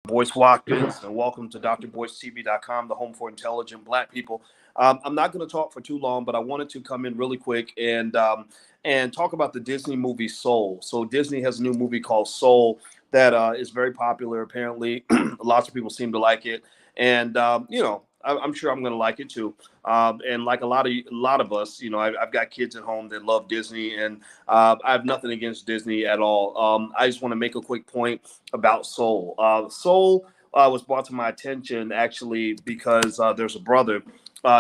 Boyce Watkins, and welcome to drboycetv.com, the home for intelligent Black people. I'm not going to talk for too long, but I wanted to come in really quick and talk about the Disney movie Soul. So Disney has a new movie called Soul that is very popular. Apparently, lots of people seem to like it, and I'm sure I'm going to like it too. And like a lot of us, I've got kids at home that love Disney, and I have nothing against Disney at all. I just want to make a quick point about Soul. Soul was brought to my attention actually because there's a brother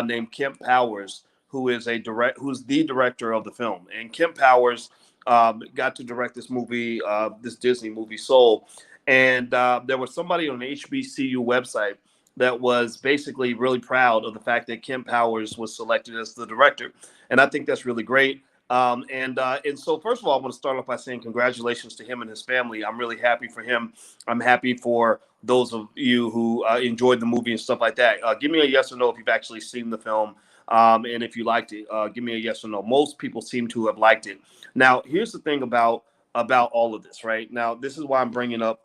named Kemp Powers who's the director of the film, and Kemp Powers got to direct this movie, this Disney movie Soul, and there was somebody on the HBCU website that was basically really proud of the fact that Kemp Powers was selected as the director, and I think that's really great. And so first of all, I want to start off by saying congratulations to him and his family. I'm really happy for him. I'm happy for those of you who enjoyed the movie and stuff like that. Give me a yes or no if you've actually seen the film, and if you liked it. Give me a yes or no. Most people seem to have liked it. Now, here's the thing about all of this, right? Now, this is why I'm bringing up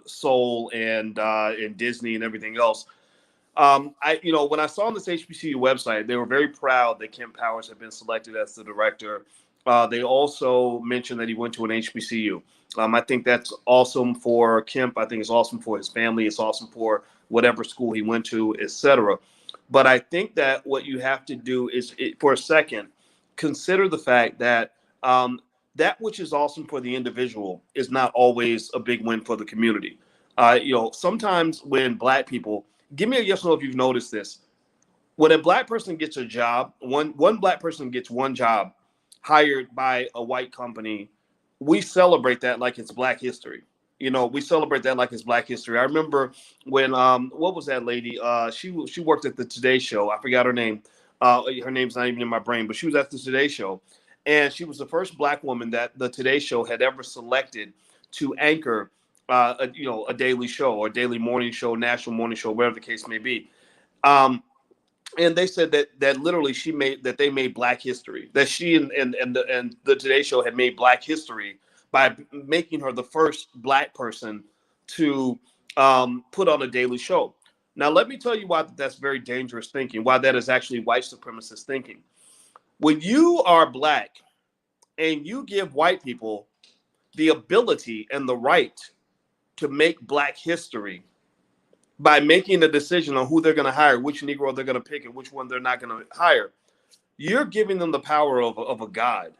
Soul and Disney and everything else. When I saw on this HBCU website, they were very proud that Kemp Powers had been selected as the director. They also mentioned that he went to an HBCU. I think that's awesome for Kemp. I think it's awesome for his family. It's awesome for whatever school he went to, etc. But I think that what you have to do is, for a second, consider the fact that that which is awesome for the individual is not always a big win for the community. Sometimes when Black people, give me a yes or no if you've noticed this. When a Black person gets a job, one Black person gets one job hired by a white company, we celebrate that like it's Black history. We celebrate that like it's Black history. I remember when what was that lady? She worked at the Today Show. I forgot her name. Her name's not even in my brain, but she was at the Today Show, and she was the first Black woman that the Today Show had ever selected to anchor a daily show or daily morning show, national morning show, whatever the case may be. Um, and they said that literally they made Black history. That she and the Today Show had made Black history by making her the first Black person to put on a daily show. Now, let me tell you why that's very dangerous thinking. Why that is actually white supremacist thinking. When you are Black and you give white people the ability and the right to make Black history by making a decision on who they're going to hire, which Negro they're going to pick, and which one they're not going to hire, you're giving them the power of a God.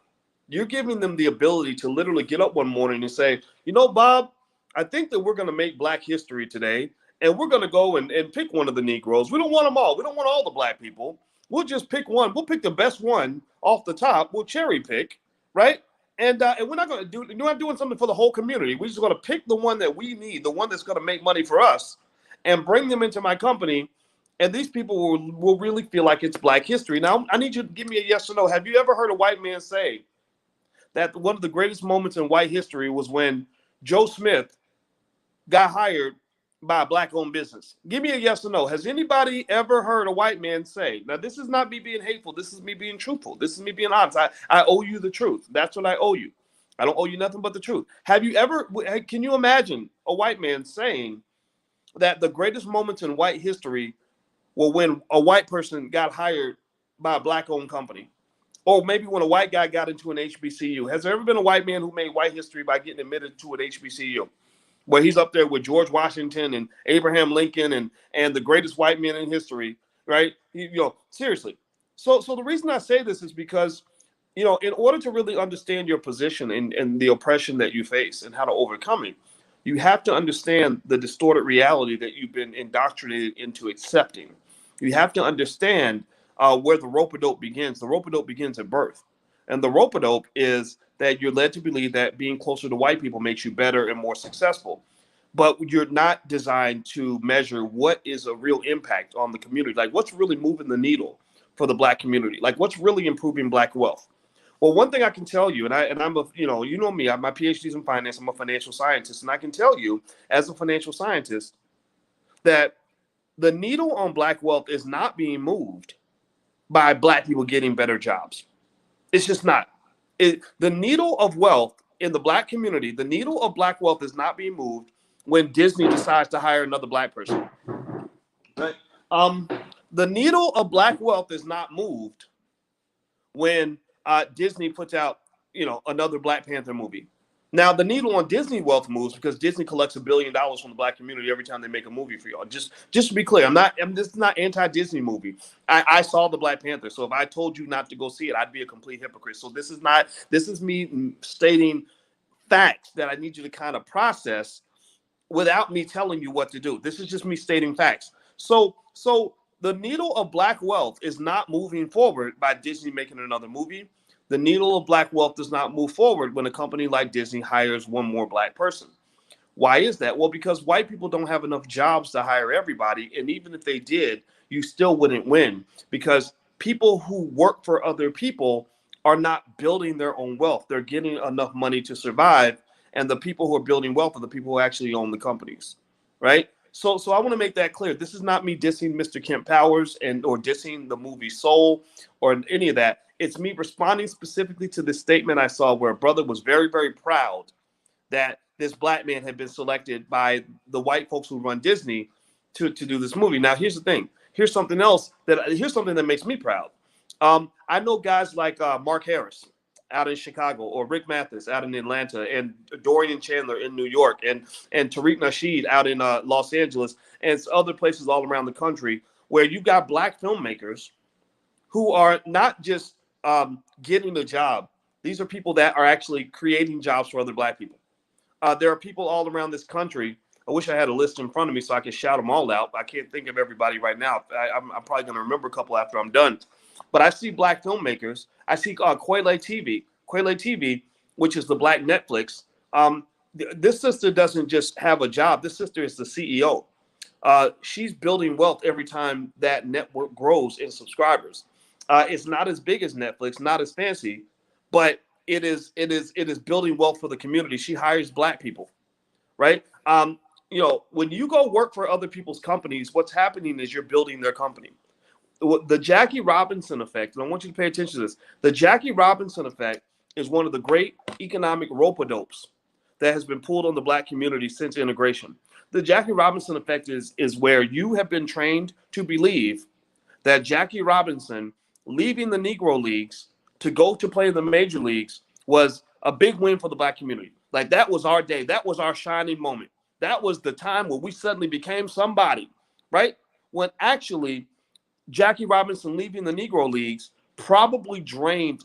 You're giving them the ability to literally get up one morning and say, Bob, I think that we're going to make Black history today, and we're going to go and pick one of the Negroes. We don't want them all. We don't want all the Black people. We'll just pick one. We'll pick the best one off the top. We'll cherry pick, right? And we're not going to we're not doing something for the whole community. We're just going to pick the one that we need, the one that's going to make money for us, and bring them into my company. And these people will really feel like it's Black history. Now, I need you to give me a yes or no. Have you ever heard a white man say that one of the greatest moments in white history was when Joe Smith got hired by a Black-owned business? Give me a yes or no. Has anybody ever heard a white man say, now this is not me being hateful, this is me being truthful, this is me being honest. I owe you the truth. That's what I owe you. I don't owe you nothing but the truth. Can you imagine a white man saying that the greatest moments in white history were when a white person got hired by a Black-owned company? Or maybe when a white guy got into an HBCU. Has there ever been a white man who made white history by getting admitted to an HBCU? Where he's up there with George Washington and Abraham Lincoln and the greatest white men in history, right? Seriously. So the reason I say this is because, in order to really understand your position and the oppression that you face and how to overcome it, you have to understand the distorted reality that you've been indoctrinated into accepting. You have to understand where the rope-a-dope begins. The rope-a-dope begins at birth. And the rope-a-dope is that you're led to believe that being closer to white people makes you better and more successful. But you're not designed to measure what is a real impact on the community. Like, what's really moving the needle for the Black community? Like, what's really improving Black wealth? Well, one thing I can tell you, I'm a, you know me, my PhD's in finance, I'm a financial scientist, and I can tell you as a financial scientist that the needle on Black wealth is not being moved by Black people getting better jobs. It's just not. The needle of wealth in the Black community, the needle of Black wealth is not being moved when Disney decides to hire another black person. Right? The needle of black wealth is not moved when Disney puts out, another Black Panther movie. Now, the needle on Disney wealth moves because Disney collects $1 billion from the black community every time they make a movie for y'all. Just to be clear, this is not anti-Disney movie. I saw the Black Panther, so if I told you not to go see it, I'd be a complete hypocrite. So this is me stating facts that I need you to kind of process without me telling you what to do. This is just me stating facts. So the needle of black wealth is not moving forward by Disney making another movie. The needle of black wealth does not move forward when a company like Disney hires one more black person. Why is that? Well, because white people don't have enough jobs to hire everybody. And even if they did, you still wouldn't win because people who work for other people are not building their own wealth. They're getting enough money to survive. And the people who are building wealth are the people who actually own the companies, right? So I want to make that clear. This is not me dissing Mr. Kemp Powers or dissing the movie Soul or any of that. It's me responding specifically to the statement I saw where a brother was very, very proud that this black man had been selected by the white folks who run Disney to do this movie. Now, here's the thing. Here's something that makes me proud. I know guys like Mark Harris out in Chicago, or Rick Mathis out in Atlanta, and Dorian Chandler in New York, and Tariq Nasheed out in Los Angeles, and other places all around the country where you've got black filmmakers who are not just getting a job. These are people that are actually creating jobs for other black people. There are people all around this country. I wish I had a list in front of me so I could shout them all out. I can't think of everybody right now. I'm probably going to remember a couple after I'm done. But I see black filmmakers. I see Quayle TV, which is the black Netflix. This sister doesn't just have a job. This sister is the CEO. She's building wealth every time that network grows in subscribers. It's not as big as Netflix, not as fancy, but it is building wealth for the community. She hires black people, right? When you go work for other people's companies, what's happening is you're building their company. The Jackie Robinson effect, and I want you to pay attention to this. The Jackie Robinson effect is one of the great economic rope-a-dopes that has been pulled on the black community since integration. The Jackie Robinson effect is where you have been trained to believe that Jackie Robinson leaving the Negro Leagues to go to play in the major leagues was a big win for the black community. Like, that was our day. That was our shining moment. That was the time where we suddenly became somebody, right? When actually Jackie Robinson leaving the Negro Leagues probably drained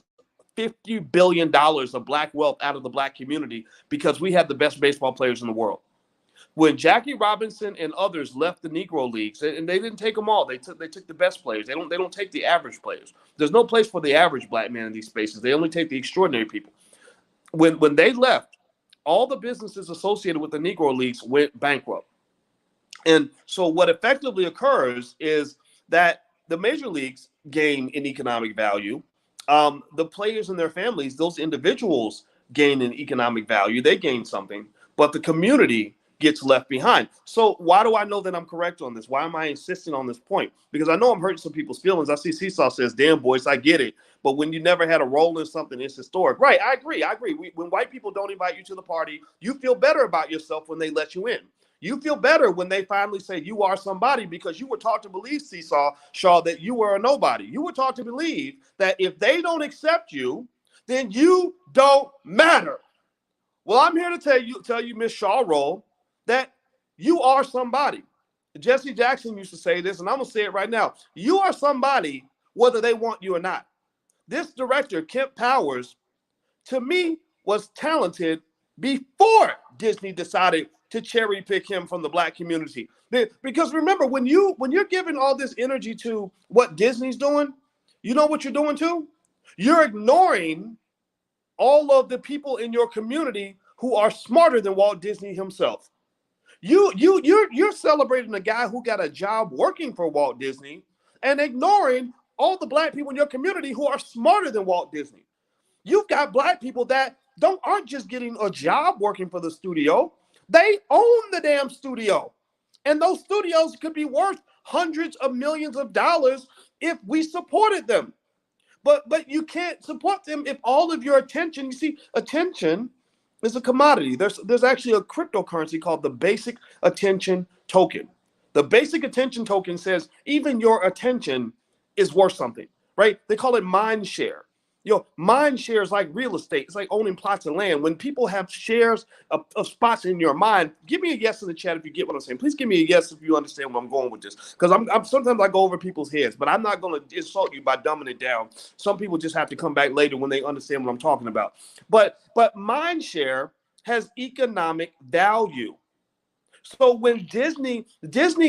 $50 billion of black wealth out of the black community because we had the best baseball players in the world. When Jackie Robinson and others left the Negro Leagues, and they didn't take them all, they took the best players. They don't take the average players. There's no place for the average black man in these spaces. They only take the extraordinary people. When they left, all the businesses associated with the Negro Leagues went bankrupt. And so what effectively occurs is that the major leagues gain in economic value. The players and their families, those individuals gain in economic value. They gain something, but the community gets left behind. So why do I know that I'm correct on this? Why am I insisting on this point? Because I know I'm hurting some people's feelings. I see Seesaw says, damn, boys, I get it. But when you never had a role in something, it's historic. Right, I agree. When white people don't invite you to the party, you feel better about yourself when they let you in. You feel better when they finally say you are somebody because you were taught to believe, Seesaw, Shaw, that you were a nobody. You were taught to believe that if they don't accept you, then you don't matter. Well, I'm here to tell you, Miss Shaw Roll, that you are somebody. Jesse Jackson used to say this, and I'm going to say it right now. You are somebody whether they want you or not. This director, Kemp Powers, to me, was talented before Disney decided to cherry pick him from the black community. Because remember, when you're giving all this energy to what Disney's doing, you know what you're doing too? You're ignoring all of the people in your community who are smarter than Walt Disney himself. You're celebrating a guy who got a job working for Walt Disney and ignoring all the black people in your community who are smarter than Walt Disney. You've got black people that aren't just getting a job working for the studio. They own the damn studio. And those studios could be worth hundreds of millions of dollars if we supported them. But you can't support them if all of your attention, you see, attention It's a commodity. There's actually a cryptocurrency called the basic attention token. The basic attention token says even your attention is worth something, right? They call it mind share. Mind share is like real estate. It's like owning plots of land. When people have shares of spots in your mind, give me a yes in the chat if you get what I'm saying. Please give me a yes if you understand where I'm going with this. Because I'm sometimes I go over people's heads, but I'm not going to insult you by dumbing it down. Some people just have to come back later when they understand what I'm talking about. But mind share has economic value. So when Disney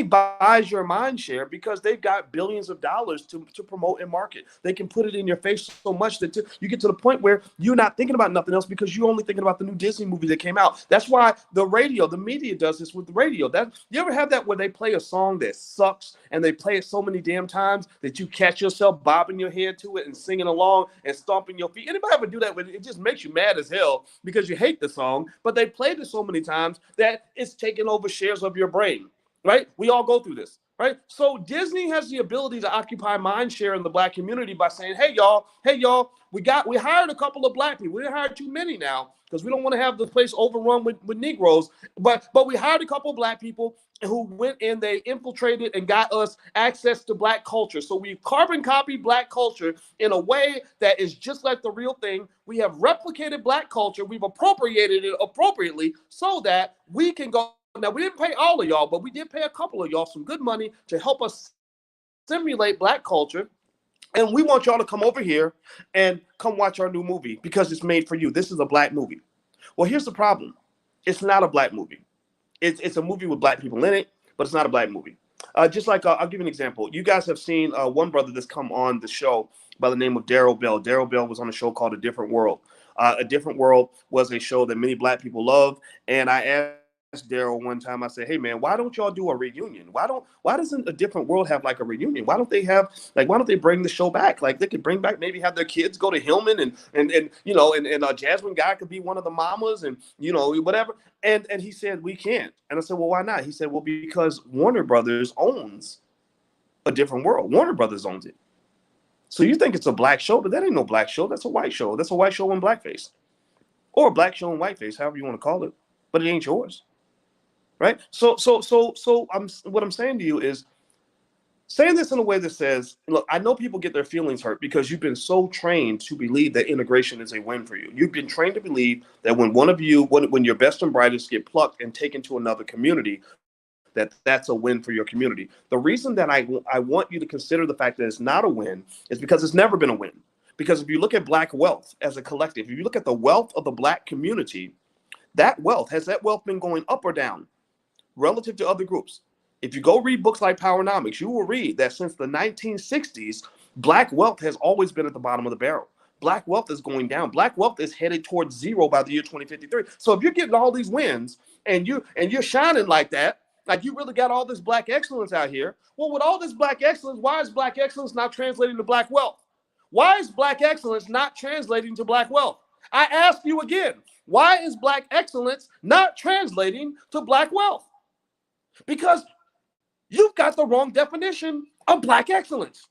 buys your mind share because they've got billions of dollars to promote and market. They can put it in your face so much that you get to the point where you're not thinking about nothing else because you're only thinking about the new Disney movie that came out. That's why the media does this with the radio. You ever have that where they play a song that sucks and they play it so many damn times that you catch yourself bobbing your head to it and singing along and stomping your feet? Anybody ever do that? It just makes you mad as hell because you hate the song, but they played it so many times that it's taken over highest shares of your brain, right? We all go through this, right? So Disney has the ability to occupy mind share in the black community by saying, hey, y'all, we hired a couple of black people. We didn't hire too many now because we don't want to have the place overrun with Negroes. But we hired a couple of black people who went and they infiltrated and got us access to black culture. So we've carbon copied black culture in a way that is just like the real thing. We have replicated black culture. We've appropriated it appropriately so that we can go. Now, we didn't pay all of y'all, but we did pay a couple of y'all some good money to help us simulate black culture. And we want y'all to come over here and come watch our new movie because it's made for you. This is a black movie. Well, here's the problem. It's not a black movie. It's a movie with black people in it, but it's not a black movie. Just like, I'll give you an example. You guys have seen one brother that's come on the show by the name of Daryl Bell. Daryl Bell was on a show called A Different World. A Different World was a show that many black people love. And I asked Daryl one time, I said, hey man, why don't y'all do a reunion? Why doesn't A Different World have like a reunion? Why don't they bring the show back? Like they could bring back, maybe have their kids go to Hillman and Jasmine Guy could be one of the mamas and whatever. And he said, we can't. And I said, well, why not? He said, well, because Warner Brothers owns A Different World. Warner Brothers owns it. So you think it's a black show, but that ain't no black show. That's a white show. That's a white show in blackface, or a black show in whiteface, however you want to call it. But it ain't yours. Right. So what I'm saying to you is saying this in a way that says, look, I know people get their feelings hurt because you've been so trained to believe that integration is a win for you. You've been trained to believe that when your best and brightest get plucked and taken to another community, that's a win for your community. The reason that I want you to consider the fact that it's not a win is because it's never been a win. Because if you look at black wealth as a collective, if you look at the wealth of the black community, has that wealth been going up or down relative to other groups? If you go read books like Powernomics, you will read that since the 1960s, black wealth has always been at the bottom of the barrel. Black wealth is going down. Black wealth is headed towards zero by the year 2053. So if you're getting all these wins and you're shining like that, like you really got all this black excellence out here. Well, with all this black excellence, why is black excellence not translating to black wealth? Why is black excellence not translating to black wealth? I ask you again, why is black excellence not translating to black wealth? Because you've got the wrong definition of black excellence.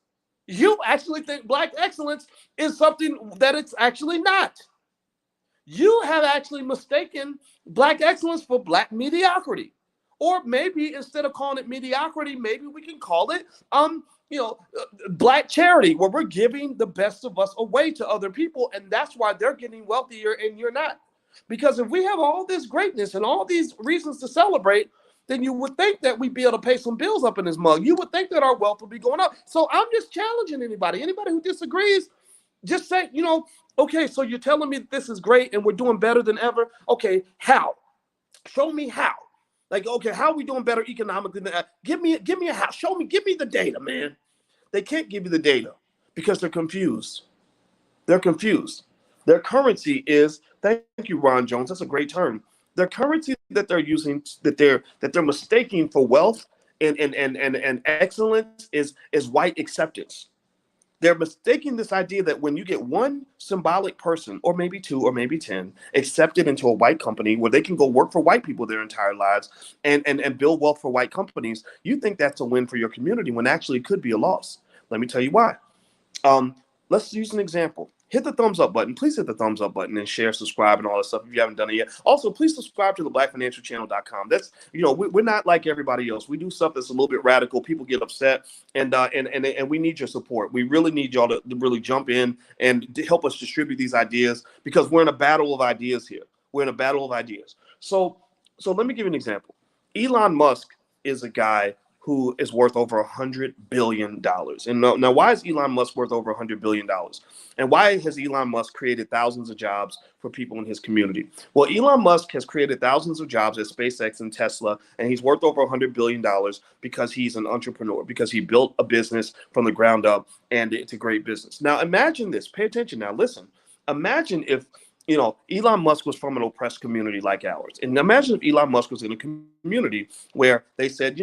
You actually think black excellence is something that it's actually not. You have actually mistaken black excellence for black mediocrity. Or maybe instead of calling it mediocrity, maybe we can call it black charity, where we're giving the best of us away to other people, and that's why they're getting wealthier and you're not. Because if we have all this greatness and all these reasons to celebrate, then you would think that we'd be able to pay some bills up in this mug. You would think that our wealth would be going up. So I'm just challenging anybody who disagrees, just say, okay, so you're telling me that this is great and we're doing better than ever. Okay, how? Show me how. Like, okay, how are we doing better economically than that? Give me a how. Give me the data, man. They can't give you the data because they're confused. They're confused. Their currency is, thank you, Ron Jones. That's a great term. Their currency that they're using, that they're mistaking for wealth and excellence is white acceptance. They're mistaking this idea that when you get one symbolic person, or maybe two, or maybe 10, accepted into a white company where they can go work for white people their entire lives and build wealth for white companies, you think that's a win for your community when actually it could be a loss. Let me tell you why. Let's use an example. hit the thumbs up button. Please hit the thumbs up button and share, subscribe, and all that stuff if you haven't done it yet. Also, please subscribe to the blackfinancialchannel.com. That's, we're not like everybody else. We do stuff that's a little bit radical. People get upset, and we need your support. We really need y'all to really jump in and to help us distribute these ideas, because we're in a battle of ideas here. We're in a battle of ideas. So let me give you an example. Elon Musk is a guy who is worth over $100 billion. And now, why is Elon Musk worth over $100 billion? And why has Elon Musk created thousands of jobs for people in his community? Well, Elon Musk has created thousands of jobs at SpaceX and Tesla, and he's worth over $100 billion because he's an entrepreneur, because he built a business from the ground up, and it's a great business. Now, imagine this. Pay attention now. Listen. Imagine if Elon Musk was from an oppressed community like ours. And imagine if Elon Musk was in a community where they said,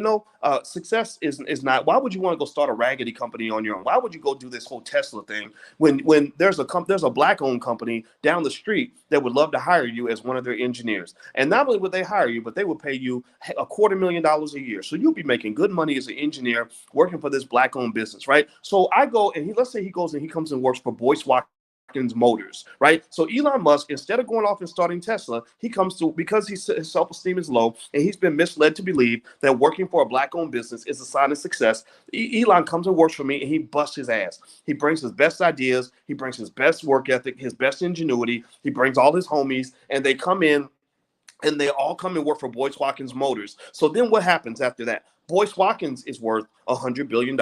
success is not, why would you want to go start a raggedy company on your own? Why would you go do this whole Tesla thing when there's a black-owned company down the street that would love to hire you as one of their engineers? And not only would they hire you, but they would pay you $250,000 a year. So you'll be making good money as an engineer working for this black-owned business, right? So I go, and let's say he goes and he comes and works for Boyce Motors, right? So Elon Musk, instead of going off and starting Tesla, he comes to, because his self-esteem is low and he's been misled to believe that working for a black-owned business is a sign of success. Elon comes and works for me and he busts his ass. He brings his best ideas, he brings his best work ethic, his best ingenuity, he brings all his homies, and they come in and they all come and work for Boyce Motors. So then what happens after that? Boyce Watkins is worth $100 billion.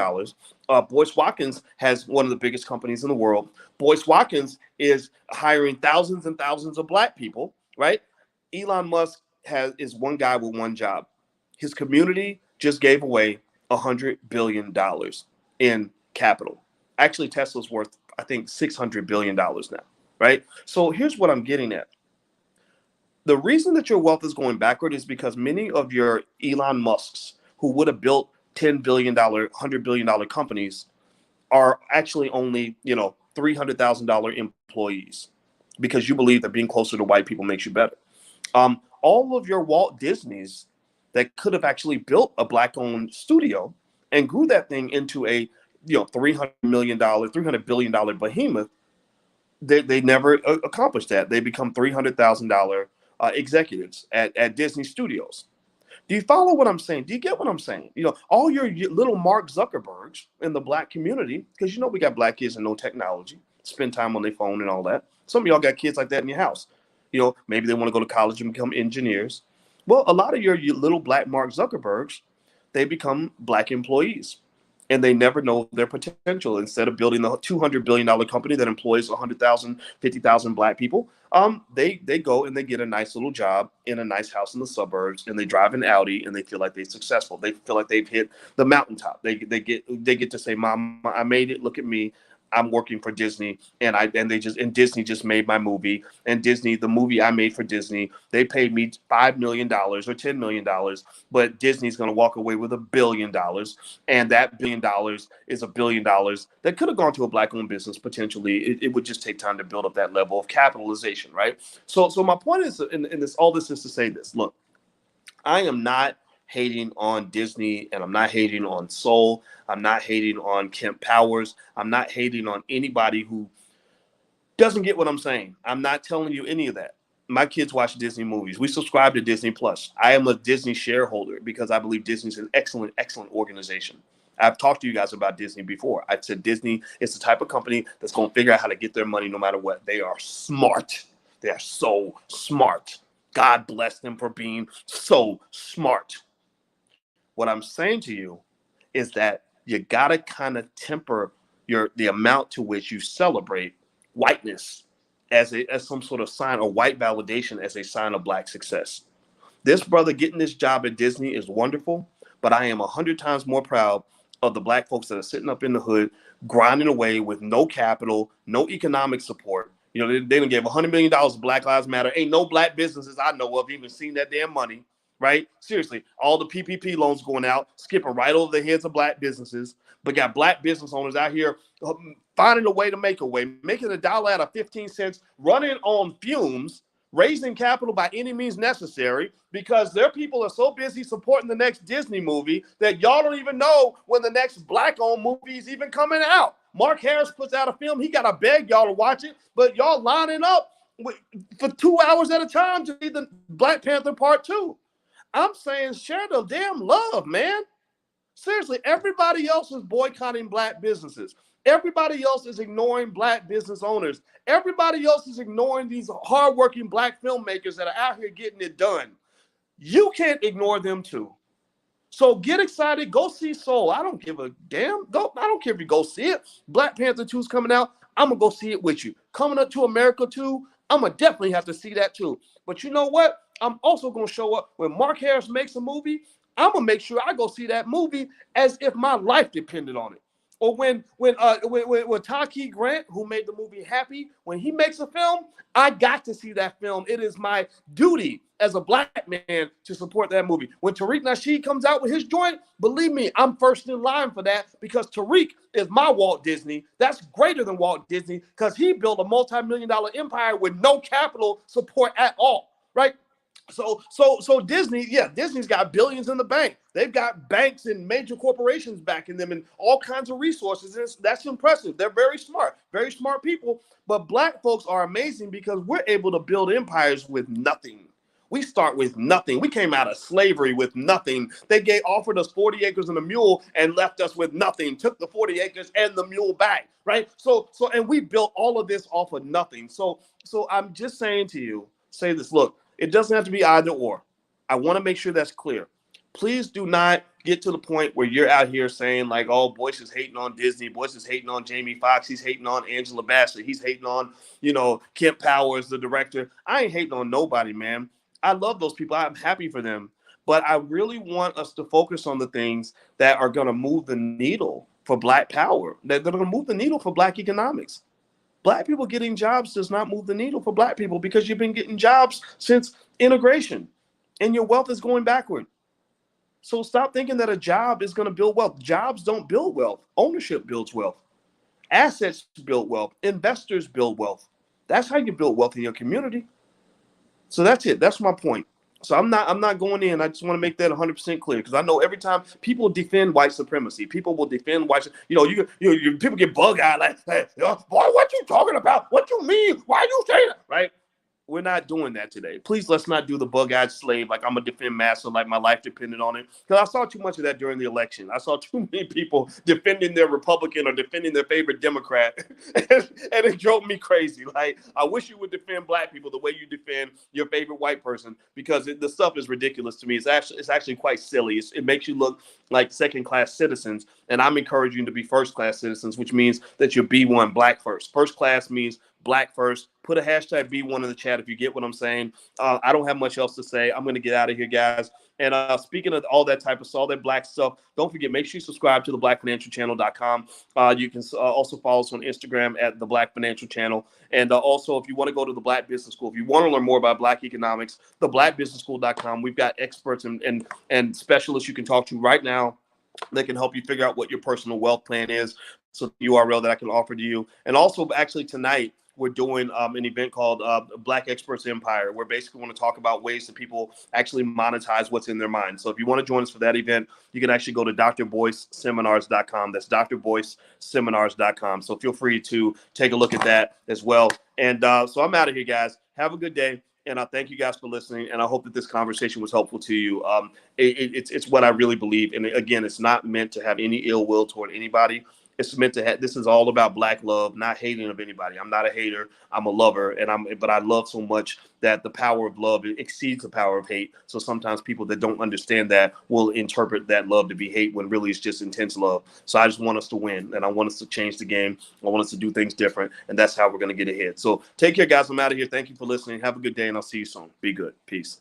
Boyce Watkins has one of the biggest companies in the world. Boyce Watkins is hiring thousands and thousands of black people, right? Elon Musk is one guy with one job. His community just gave away $100 billion in capital. Actually, Tesla's worth, I think, $600 billion now, right? So here's what I'm getting at. The reason that your wealth is going backward is because many of your Elon Musks who would have built $10 billion, $100 billion companies are actually only, $300,000 employees, because you believe that being closer to white people makes you better. All of your Walt Disneys that could have actually built a black-owned studio and grew that thing into a, $300 billion behemoth, they never accomplished that. They become $300,000 executives at Disney Studios. Do you follow what I'm saying? Do you get what I'm saying? All your little Mark Zuckerbergs in the black community, because we got black kids and no technology, spend time on their phone and all that. Some of y'all got kids like that in your house. Maybe they want to go to college and become engineers. Well, a lot of your little black Mark Zuckerbergs, they become black employees, and they never know their potential. Instead of building the $200 billion company that employs 100,000, 50,000 black people, they go and they get a nice little job in a nice house in the suburbs, and they drive an Audi, and they feel like they're successful. They feel like they've hit the mountaintop. They get to say, "Mom, I made it. Look at me. I'm working for Disney, and Disney just made my movie, and Disney, the movie I made for Disney, they paid me $5 million or $10 million, but Disney's going to walk away with $1 billion, and that $1 billion is $1 billion that could have gone to a black-owned business potentially. It would just take time to build up that level of capitalization, right? So my point is, in this, all this is to say this: look, I am not hating on Disney, and I'm not hating on Soul. I'm not hating on Kemp Powers. I'm not hating on anybody who doesn't get what I'm saying. I'm not telling you any of that. My kids watch Disney movies. We subscribe to Disney Plus. I am a Disney shareholder because I believe Disney's an excellent, excellent organization. I've talked to you guys about Disney before. I said Disney is the type of company that's going to figure out how to get their money no matter what. They are smart. They are so smart. God bless them for being so smart. What I'm saying to you is that you got to kind of temper the amount to which you celebrate whiteness as some sort of sign, or white validation as a sign of black success. This brother getting this job at Disney is wonderful, but I am 100 times more proud of the black folks that are sitting up in the hood, grinding away with no capital, no economic support. They done gave $100 million to Black Lives Matter. Ain't no black businesses I know of even seen that damn money. Right? Seriously, all the PPP loans going out, skipping right over the heads of black businesses, but got black business owners out here finding a way to make a way, making $1 out of 15 cents, running on fumes, raising capital by any means necessary, because their people are so busy supporting the next Disney movie that y'all don't even know when the next black-owned movie is even coming out. Mark Harris puts out a film, he got to beg y'all to watch it, but y'all lining up for 2 hours at a time to see the Black Panther Part 2. I'm saying share the damn love, man. Seriously, everybody else is boycotting black businesses. Everybody else is ignoring black business owners. Everybody else is ignoring these hardworking black filmmakers that are out here getting it done. You can't ignore them too. So get excited. Go see Soul. I don't give a damn. I don't care if you go see it. Black Panther 2 is coming out. I'm going to go see it with you. Coming up to America 2, I'm going to definitely have to see that too. But you know what? I'm also going to show up when Mark Harris makes a movie. I'm going to make sure I go see that movie as if my life depended on it. Or when Taki Grant, who made the movie Happy, when he makes a film, I got to see that film. It is my duty as a black man to support that movie. When Tariq Nasheed comes out with his joint, believe me, I'm first in line for that because Tariq is my Walt Disney. That's greater than Walt Disney because he built a multi-million-dollar empire with no capital support at all, right? So Disney, yeah, Disney's got billions in the bank. They've got banks and major corporations backing them and all kinds of resources. That's impressive. They're very smart people. But black folks are amazing because we're able to build empires with nothing. We start with nothing. We came out of slavery with nothing. They offered us 40 acres and a mule and left us with nothing. Took the 40 acres and the mule back, right? And we built all of this off of nothing. So I'm just saying to you, say this, look, it doesn't have to be either or. I want to make sure that's clear. Please do not get to the point where you're out here saying like, oh, Boyce is hating on Disney. Boyce is hating on Jamie Foxx. He's hating on Angela Bassett. He's hating on, Kent Powers, the director. I ain't hating on nobody, man. I love those people. I'm happy for them. But I really want us to focus on the things that are going to move the needle for black power, that are going to move the needle for black economics. Black people getting jobs does not move the needle for black people because you've been getting jobs since integration and your wealth is going backward. So stop thinking that a job is going to build wealth. Jobs don't build wealth. Ownership builds wealth. Assets build wealth. Investors build wealth. That's how you build wealth in your community. So that's it. That's my point. So I'm not going in. I just want to make that 100% clear because I know every time people defend white supremacy, people will defend white. You people get bug-eyed like, hey, boy, what you talking about? What you mean? Why you saying that? Right? We're not doing that today. Please, let's not do the bug-eyed slave like I'm a defend massa, like my life depended on it. Because I saw too much of that during the election. I saw too many people defending their Republican or defending their favorite Democrat, and it drove me crazy. Like, I wish you would defend black people the way you defend your favorite white person, because the stuff is ridiculous to me. It's actually quite silly. It makes you look like second-class citizens, and I'm encouraging you to be first-class citizens, which means that you're B1, black first. First class means black first. Put a hashtag B1 in the chat if you get what I'm saying. I don't have much else to say. I'm going to get out of here, guys. And speaking of all that type of stuff, all that black stuff, don't forget, make sure you subscribe to theblackfinancialchannel.com. You can also follow us on Instagram at The Black Financial Channel. And also, if you want to go to the Black Business School, if you want to learn more about black economics, theblackbusinessschool.com. We've got experts and specialists you can talk to right now that can help you figure out what your personal wealth plan is. So the URL that I can offer to you. And also, actually, tonight, we're doing an event called Black Experts Empire, where basically want to talk about ways that people actually monetize what's in their mind. So if you want to join us for that event, you can actually go to drboyceseminars.com. That's drboyceseminars.com. So feel free to take a look at that as well. And so I'm out of here, guys. Have a good day. And I thank you guys for listening. And I hope that this conversation was helpful to you. It's what I really believe. And again, it's not meant to have any ill will toward anybody. It's meant to have, this is all about black love, not hating of anybody. I'm not a hater. I'm a lover, but I love so much that the power of love exceeds the power of hate. So sometimes people that don't understand that will interpret that love to be hate when really it's just intense love. So I just want us to win, and I want us to change the game. I want us to do things different, and that's how we're going to get ahead. So take care, guys. I'm out of here. Thank you for listening. Have a good day, and I'll see you soon. Be good. Peace.